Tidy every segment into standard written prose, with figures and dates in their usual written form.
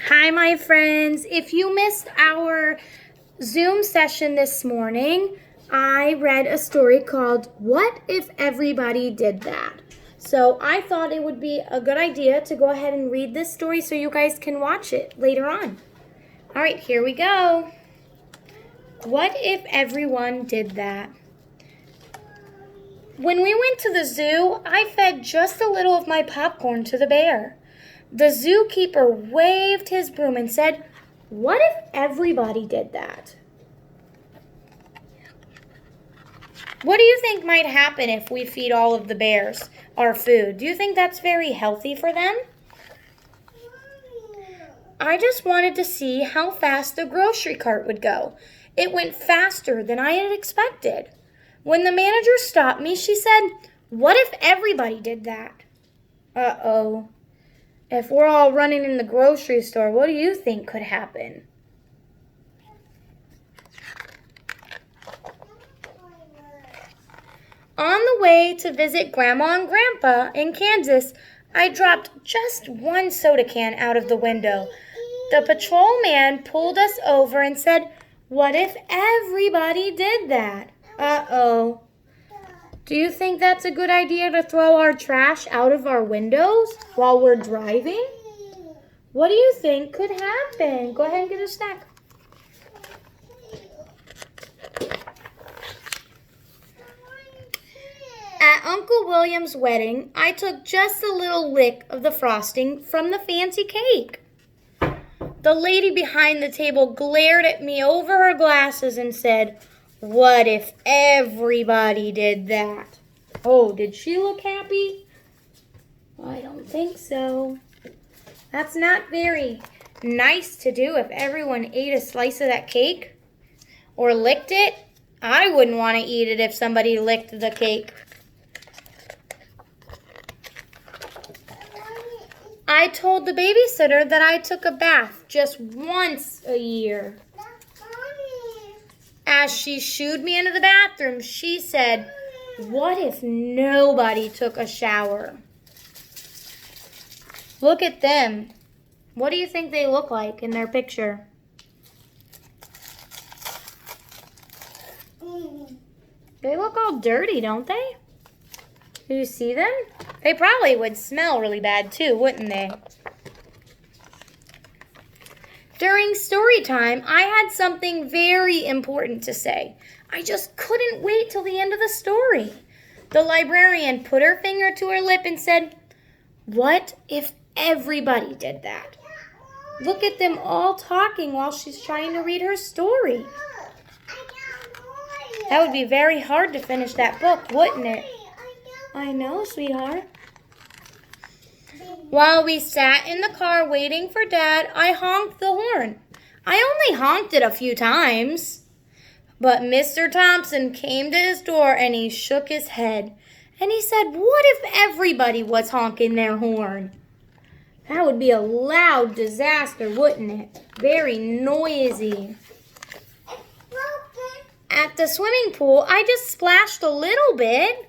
Hi, my friends. If you missed our Zoom session this morning, I read a story called What If Everybody Did That? So I thought it would be a good idea to go ahead and read this story so you guys can watch it later on. All right, here we go. What if everyone did that? When we went to the zoo, I fed just a little of my popcorn to the bear. The zookeeper waved his broom and said, "What if everybody did that?" What do you think might happen if we feed all of the bears our food? Do you think that's very healthy for them? I just wanted to see how fast the grocery cart would go. It went faster than I had expected. When the manager stopped me, she said, "What if everybody did that?" Uh-oh. If we're all running in the grocery store, what do you think could happen? On the way to visit Grandma and Grandpa in Kansas, I dropped just one soda can out of the window. The patrolman pulled us over and said, "What if everybody did that?" Uh-oh. Do you think that's a good idea to throw our trash out of our windows while we're driving? What do you think could happen? Go ahead and get a snack. At Uncle William's wedding, I took just a little lick of the frosting from the fancy cake. The lady behind the table glared at me over her glasses and said, "What if everybody did that?" Oh, did she look happy? I don't think so. That's not very nice to do if everyone ate a slice of that cake or licked it. I wouldn't want to eat it if somebody licked the cake. I told the babysitter that I took a bath just once a year. As she shooed me into the bathroom, she said, "What if nobody took a shower?" Look at them. What do you think they look like in their picture? They look all dirty, don't they? Do you see them? They probably would smell really bad too, wouldn't they? During story time, I had something very important to say. I just couldn't wait till the end of the story. The librarian put her finger to her lip and said, "What if everybody did that?" Look at them all talking while she's trying to read her story. That would be very hard to finish that book, wouldn't it? I know, sweetheart. While we sat in the car waiting for Dad, I honked the horn. I only honked it a few times. But Mr. Thompson came to his door and he shook his head. And he said, "What if everybody was honking their horn?" That would be a loud disaster, wouldn't it? Very noisy. At the swimming pool, I just splashed a little bit.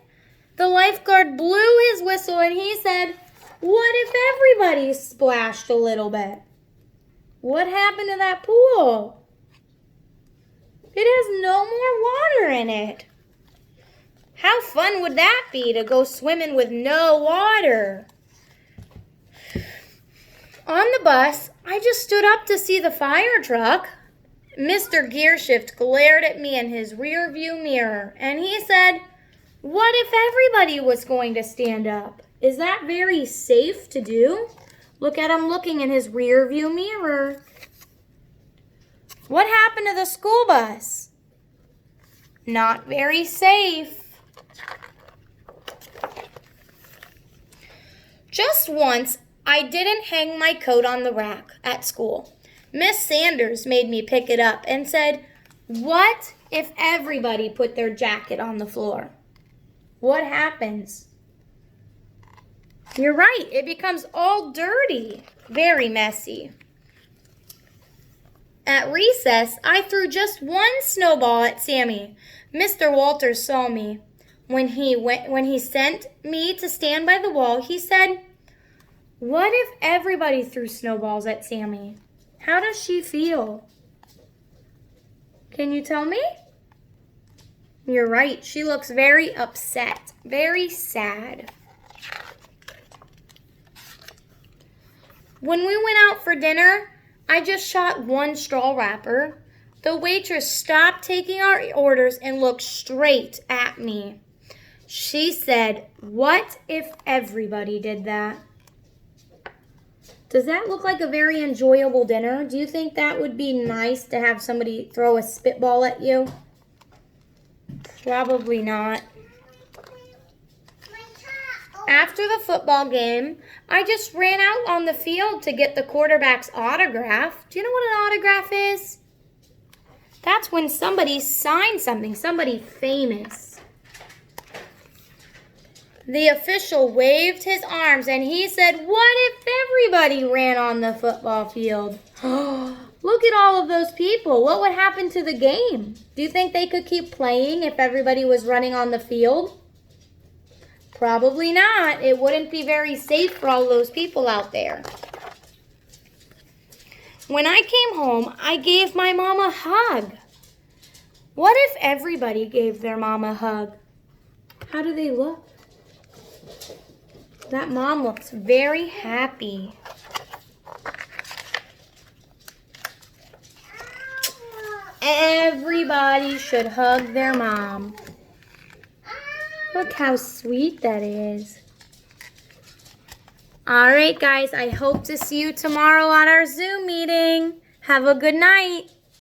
The lifeguard blew his whistle and he said, "What if everybody splashed a little bit?" What happened to that pool? It has no more water in it. How fun would that be to go swimming with no water? On the bus, I just stood up to see the fire truck. Mr. Gearshift glared at me in his rear view mirror and he said, "What if everybody was going to stand up? Is that very safe to do?" Look at him looking in his rear view mirror. What happened to the school bus? Not very safe. Just once, I didn't hang my coat on the rack at school. Miss Sanders made me pick it up and said, "What if everybody put their jacket on the floor?" What happens? You're right, it becomes all dirty, very messy. At recess, I threw just one snowball at Sammy. Mr. Walters saw me. When he sent me to stand by the wall, he said, "What if everybody threw snowballs at Sammy?" How does she feel? Can you tell me? You're right. She looks very upset, very sad. When we went out for dinner, I just shot one straw wrapper. The waitress stopped taking our orders and looked straight at me. She said, "What if everybody did that?" Does that look like a very enjoyable dinner? Do you think that would be nice to have somebody throw a spitball at you? Probably not. After the football game, I just ran out on the field to get the quarterback's autograph. Do you know what an autograph is? That's when somebody signs something, somebody famous. The official waved his arms and he said, "What if everybody ran on the football field?" Look at all of those people. What would happen to the game? Do you think they could keep playing if everybody was running on the field? Probably not. It wouldn't be very safe for all those people out there. When I came home, I gave my mom a hug. What if everybody gave their mom a hug? How do they look? That mom looks very happy. Everybody should hug their mom. Look how sweet that is. All right, guys, I hope to see you tomorrow on our Zoom meeting. Have a good night.